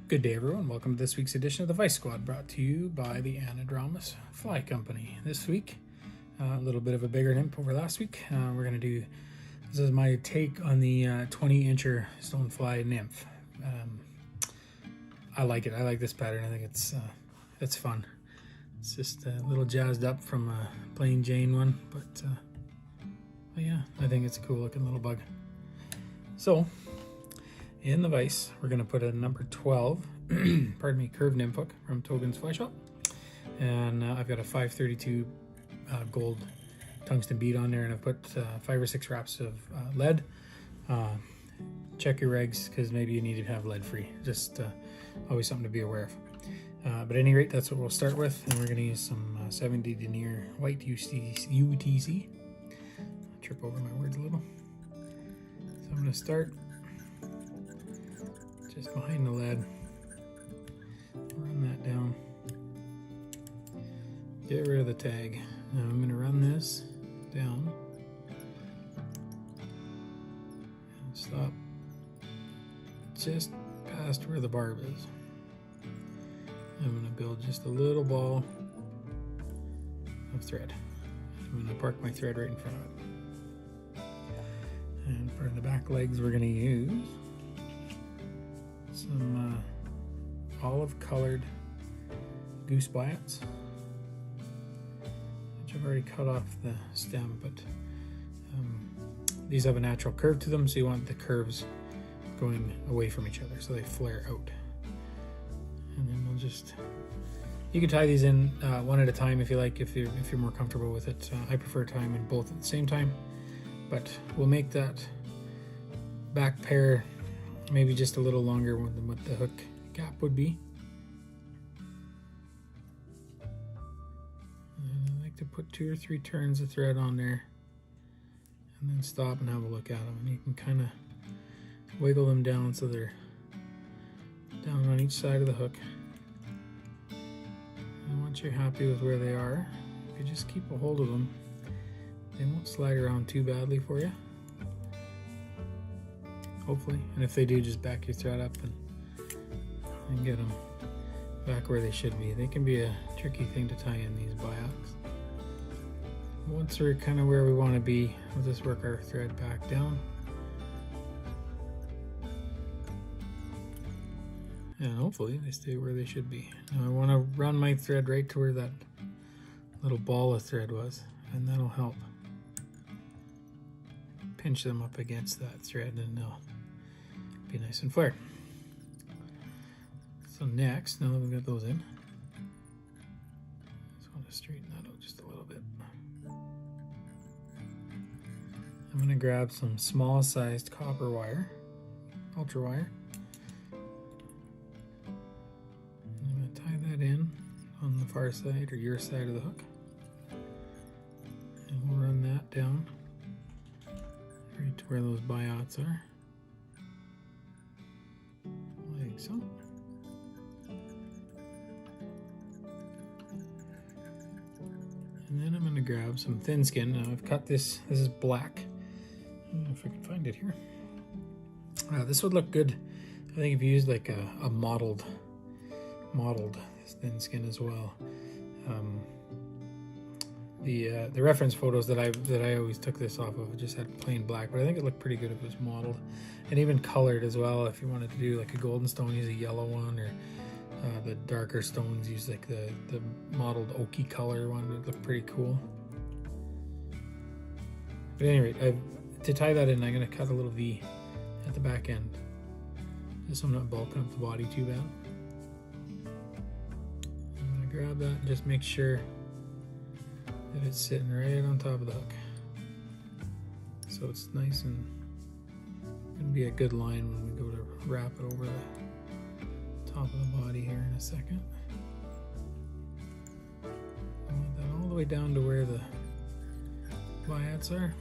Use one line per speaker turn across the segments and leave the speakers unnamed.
Good day, everyone. Welcome to this week's edition of the Vise Squad, brought to you by the Antron Fly Company. This week, a little bit of a bigger nymph over last week. We're going to do, this is my take on the 20-incher stonefly nymph. I like it. I like this pattern. I think it's fun. It's just a little jazzed up from a plain Jane one, but yeah, I think it's a cool looking little bug. So, in the vise, we're going to put a number 12, pardon me, curved nymph hook from Togen's Fly Shop. And I've got a 532 gold tungsten bead on there, and I've put 5 or 6 wraps of lead. Check your regs, because maybe you need to have lead free. Just always something to be aware of. But at any rate, that's what we'll start with. And we're going to use some 70 denier white UTC. I'll trip over my words a little. So I'm going to start just behind the lead, run that down, get rid of the tag. Now I'm going to run this down and stop just past where the barb is. I'm going to build just a little ball of thread. I'm going to park my thread right in front of it. And for the back legs, we're going to use some olive colored goose biots, which I've already cut off the stem, but these have a natural curve to them, so you want the curves going away from each other so they flare out. And then we'll just, you can tie these in one at a time if you like, if you're more comfortable with it. I prefer tying them in both at the same time, but we'll make that back pair maybe just a little longer than what the hook gap would be. And I like to put 2 or 3 turns of thread on there and then stop and have a look at them. And you can kind of wiggle them down so they're down on each side of the hook. And once you're happy with where they are, if you just keep a hold of them, they won't slide around too badly for you. Hopefully, and if they do, just back your thread up and get them back where they should be. They can be a tricky thing to tie in, these biots. Once we're kind of where we want to be, we'll just work our thread back down. And hopefully they stay where they should be. Now I want to run my thread right to where that little ball of thread was, and that'll help pinch them up against that thread, and they'll be nice and flared. So next, now that we've got those in, I just want to straighten that out just a little bit. I'm going to grab some small sized copper wire, ultra wire. I'm going to tie that in on the far side or your side of the hook, and we'll run that down right to where those biots are, like so. And then I'm going to grab some thin skin. Now I've cut this is black. I don't know if I can find it here. This would look good, I think, if you used like a mottled thin skin as well. The reference photos that I always took this off of just had plain black, but I think it looked pretty good if it was mottled and even colored as well. If you wanted to do like a golden stone, use a yellow one, or the darker stones use like the mottled oaky color one. Would look pretty cool. But anyway, to tie that in, I'm going to cut a little V at the back end, just so I'm not bulking up the body too bad. I'm going to grab that and just make sure that it's sitting right on top of the hook, so it's nice and going to be a good line when we go to wrap it over the top of the body here in a second. I want that all the way down to where the biots are.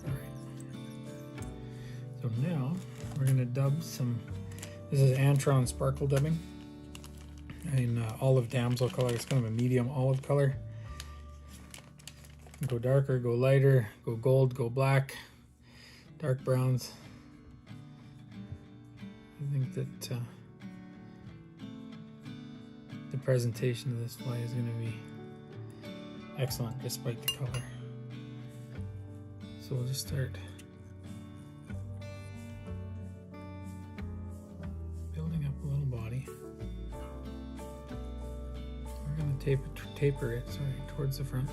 Alright, so now we're going to dub some, this is Antron sparkle dubbing in olive damsel color. It's kind of a medium olive color. Go darker, go lighter, go gold, go black, dark browns. I think that the presentation of this fly is going to be excellent despite the color. So we'll just start building up a little body. We're going to taper it towards the front.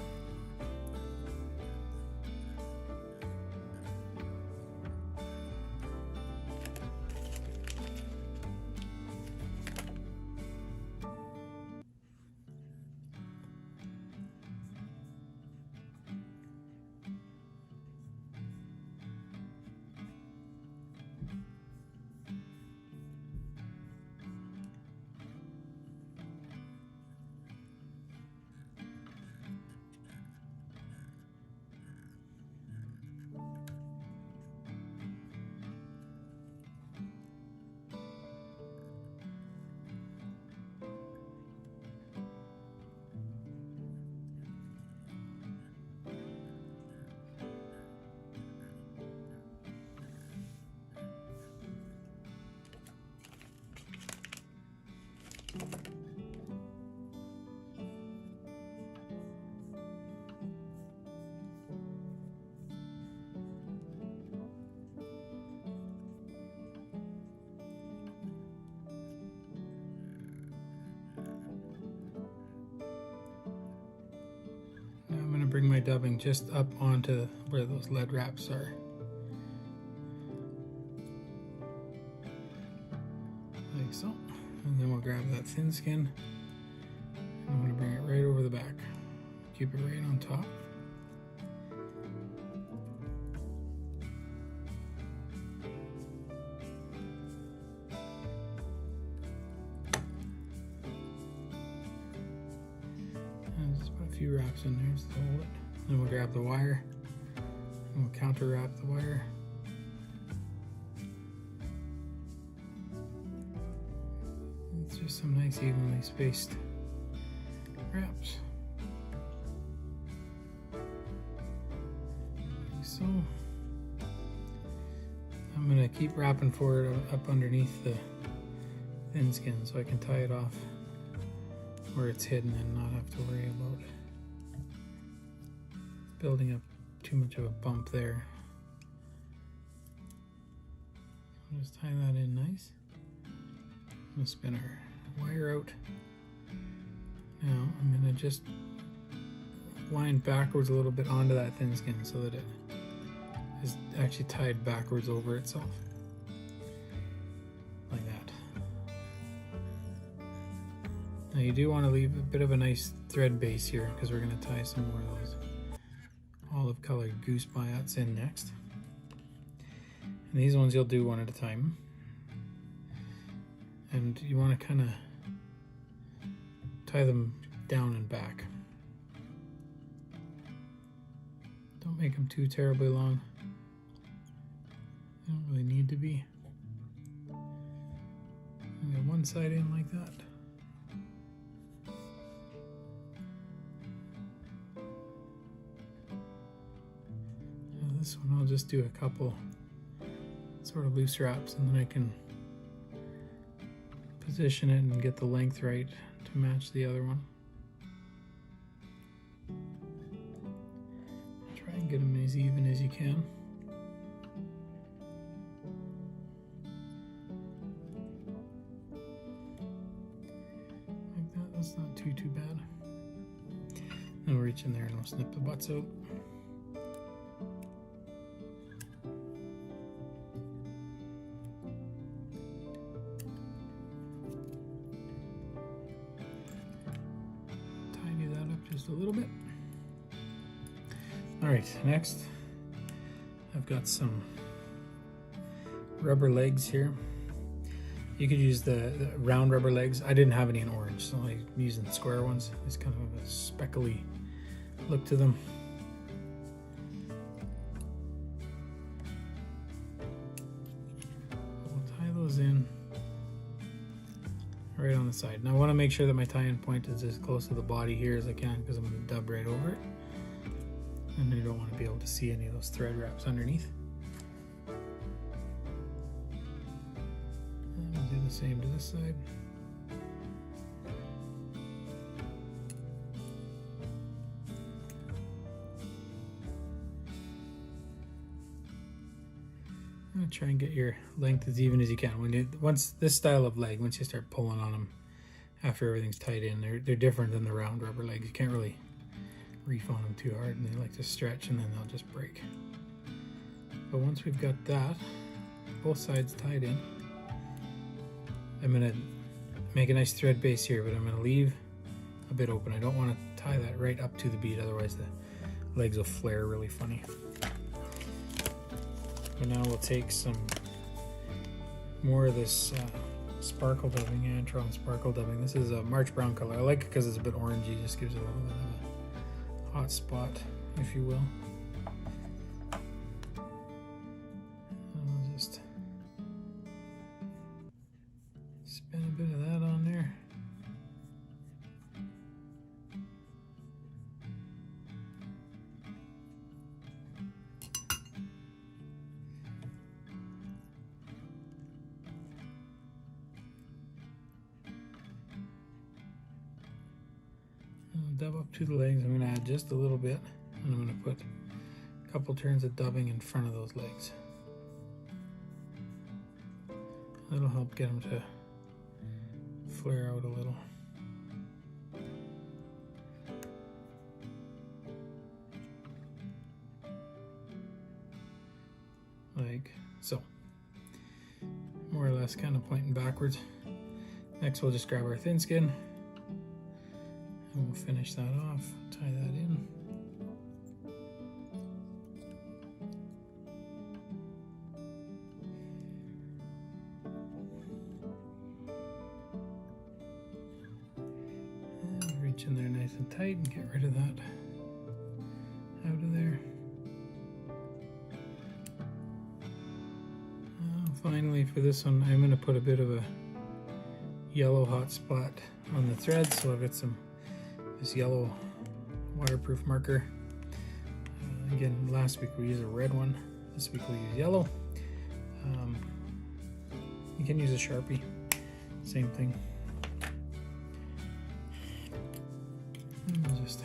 Bring my dubbing just up onto where those lead wraps are. Like so. And then we'll grab that thin skin. I'm going to bring it right over the back. Keep it right on top. Few wraps in there just to hold it. Then we'll grab the wire and we'll counter wrap the wire. It's just some nice evenly spaced wraps. Like so. I'm going to keep wrapping forward up underneath the thin skin so I can tie it off where it's hidden and not have to worry about building up too much of a bump there. I'll just tie that in nice. I'm going to spin our wire out. Now I'm going to just wind backwards a little bit onto that thin skin so that it is actually tied backwards over itself. Like that. Now you do want to leave a bit of a nice thread base here because we're going to tie some more of those olive colored goose biots in next. And these ones you'll do one at a time. And you want to kind of tie them down and back. Don't make them too terribly long. They don't really need to be. Get one side in like that. This one I'll just do a couple sort of loose wraps and then I can position it and get the length right to match the other one. Try and get them as even as you can. Like that, that's not too bad. Then we'll reach in there and we'll snip the butts out. Just a little bit. All right, next I've got some rubber legs here. You could use the round rubber legs. I didn't have any in orange, so I'm using the square ones. It's kind of a speckly look to them. We'll tie those in right on the side. Now I want to make sure that my tie-in point is as close to the body here as I can because I'm going to dub right over it. And you don't want to be able to see any of those thread wraps underneath. same to this side. I'm gonna try and get your length as even as you can. Once this style of leg, once you start pulling on them, after everything's tied in, they're different than the round rubber legs. You can't really reef on them too hard, and they like to stretch, and then they'll just break. But once we've got that, both sides tied in, I'm gonna make a nice thread base here, but I'm gonna leave a bit open. I don't want to tie that right up to the bead, otherwise the legs will flare really funny. And now we'll take some more of this sparkle dubbing, Antron sparkle dubbing. This is a March brown color. I like it because it's a bit orangey, just gives it a little bit of a hot spot, if you will. And we'll just spin a bit of that on there. Dub up to the legs. I'm going to add just a little bit, and I'm going to put a couple turns of dubbing in front of those legs. That'll help get them to flare out a little. Like so. More or less kind of pointing backwards. Next we'll just grab our thin skin. And we'll finish that off, tie that in. And reach in there nice and tight and get rid of that out of there. Finally, for this one, I'm going to put a bit of a yellow hot spot on the thread, so I've got this yellow waterproof marker. Again, last week we used a red one. This week we'll use yellow. You can use a Sharpie, same thing. And we'll just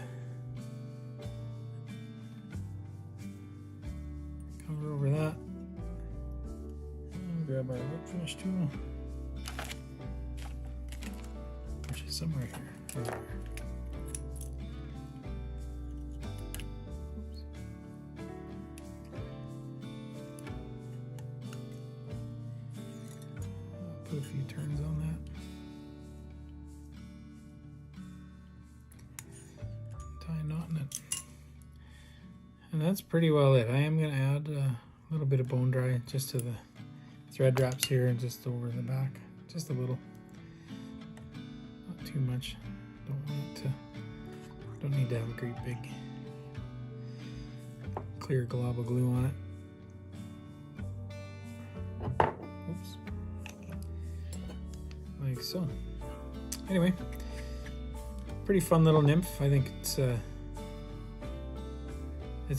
cover over that. And grab our whip finish tool, which is somewhere here. Over here. Put a few turns on that. Tie a knot in it. And that's pretty well it. I am going to add a little bit of bone dry just to the thread wraps here and just over the back. Just a little. Not too much. Don't need to have a great big clear glob of glue on it. Oops. Like so. Anyway, pretty fun little nymph. I think it's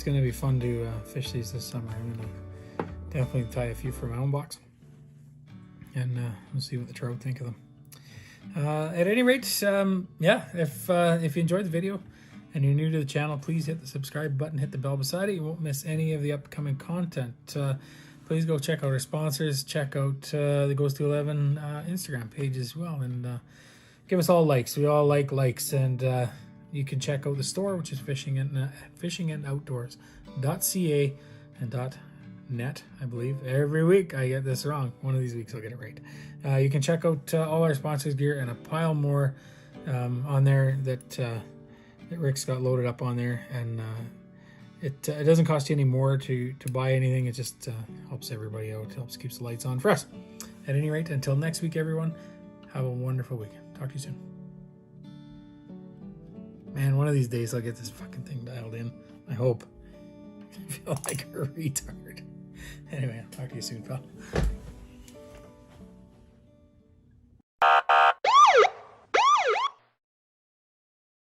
going to be fun to fish these this summer. I'm going to definitely tie a few for my own box, and we'll see what the trout think of them. At any rate, yeah, if you enjoyed the video and you're new to the channel, please hit the subscribe button, hit the bell beside it. You won't miss any of the upcoming content. Please go check out our sponsors, check out the Goes to 11 Instagram page as well, and give us all likes. We all like likes, and you can check out the store, which is fishingandoutdoors.ca and .net, I believe. Every week I get this wrong. One of these weeks I'll get it right. You can check out all our sponsors gear and a pile more on there that Rick's got loaded up on there, and it doesn't cost you any more to buy anything. It just helps everybody out. It helps keeps the lights on for us. At any rate, until next week, everyone, have a wonderful week. Talk to you soon. Man, one of these days I'll get this fucking thing dialed in. I hope. I feel like a retard. Anyway, I'll talk to you soon, pal.